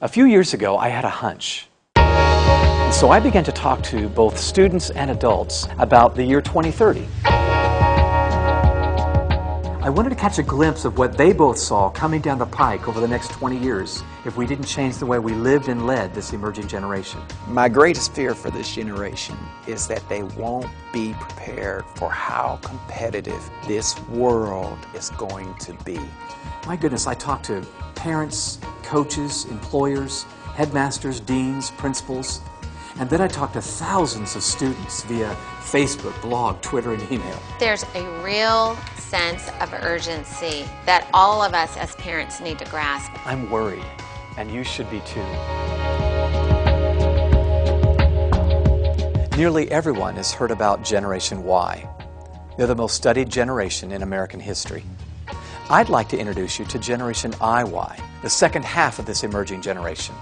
A few years ago, I had a hunch. And so I began to talk to both students and adults about the year 2030. I wanted to catch a glimpse of what they both saw coming down the pike over the next 20 years if we didn't change the way we lived and led this emerging generation. My greatest fear for this generation is that they won't be prepared for how competitive this world is going to be. My goodness, I talked to parents, coaches, employers, headmasters, deans, principals, and then I talked to thousands of students via Facebook, blog, Twitter, and email. There's a real sense of urgency that all of us as parents need to grasp. I'm worried, and you should be too. Nearly everyone has heard about Generation Y. They're the most studied generation in American history. I'd like to introduce you to Generation IY, the second half of this emerging generation.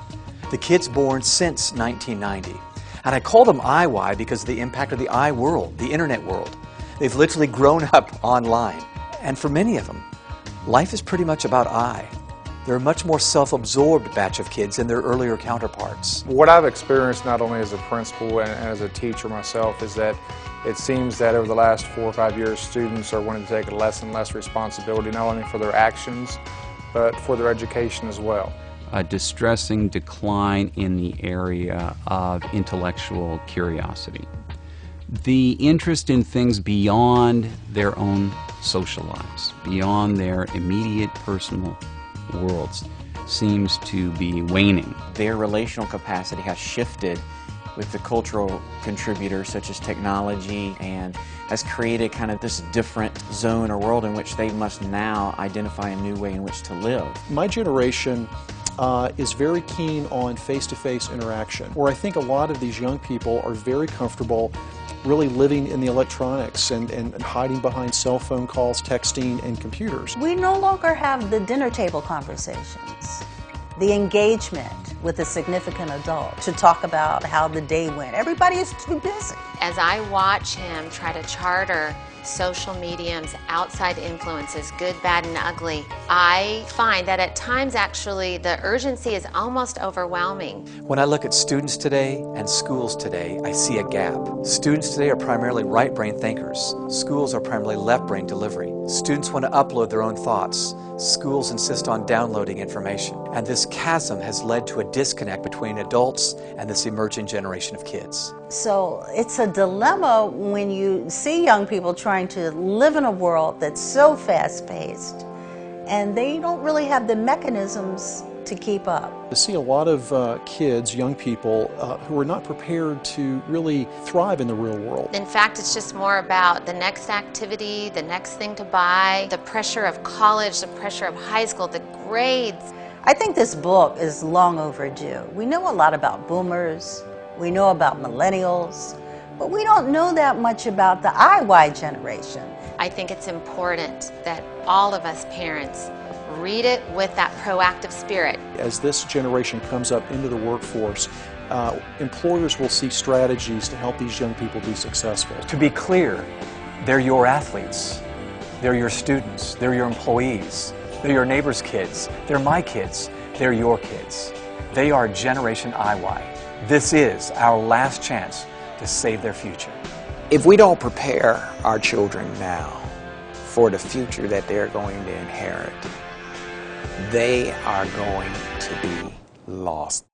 The kids born since 1990. And I call them IY because of the impact of the I world, the internet world. They've literally grown up online. And for many of them, life is pretty much about I. They're a much more self-absorbed batch of kids than their earlier counterparts. What I've experienced not only as a principal and as a teacher myself is that it seems that over the last 4 or 5 years, students are wanting to take less and less responsibility, not only for their actions, but for their education as well. A distressing decline in the area of intellectual curiosity. The interest in things beyond their own social lives, beyond their immediate personal worlds, seems to be waning. Their relational capacity has shifted with the cultural contributors such as technology, and has created kind of this different zone or world in which they must now identify a new way in which to live. My generation is very keen on face-to-face interaction, where I think a lot of these young people are very comfortable really living in the electronics and hiding behind cell phone calls, texting, and computers. We no longer have the dinner table conversations, the engagement with a significant adult to talk about how the day went. Everybody is too busy. As I watch him try to charter social mediums, outside influences, good, bad, and ugly, I find that at times actually the urgency is almost overwhelming. When I look at students today and schools today, I see a gap. Students today are primarily right-brain thinkers. Schools are primarily left-brain delivery. Students want to upload their own thoughts. Schools insist on downloading information. And this chasm has led to a disconnect between adults and this emerging generation of kids. So it's a dilemma when you see young people trying to live in a world that's so fast-paced and they don't really have the mechanisms to keep up. I see a lot of kids, young people, who are not prepared to really thrive in the real world. In fact, it's just more about the next activity, the next thing to buy, the pressure of college, the pressure of high school, the grades. I think this book is long overdue. We know a lot about boomers, we know about millennials, but we don't know that much about the IY generation. I think it's important that all of us parents read it with that proactive spirit. As this generation comes up into the workforce, employers will see strategies to help these young people be successful. To be clear, they're your athletes, they're your students, they're your employees, they're your neighbor's kids, they're my kids, they're your kids. They are Generation IY. This is our last chance to save their future. If we don't prepare our children now for the future that they're going to inherit, they are going to be lost.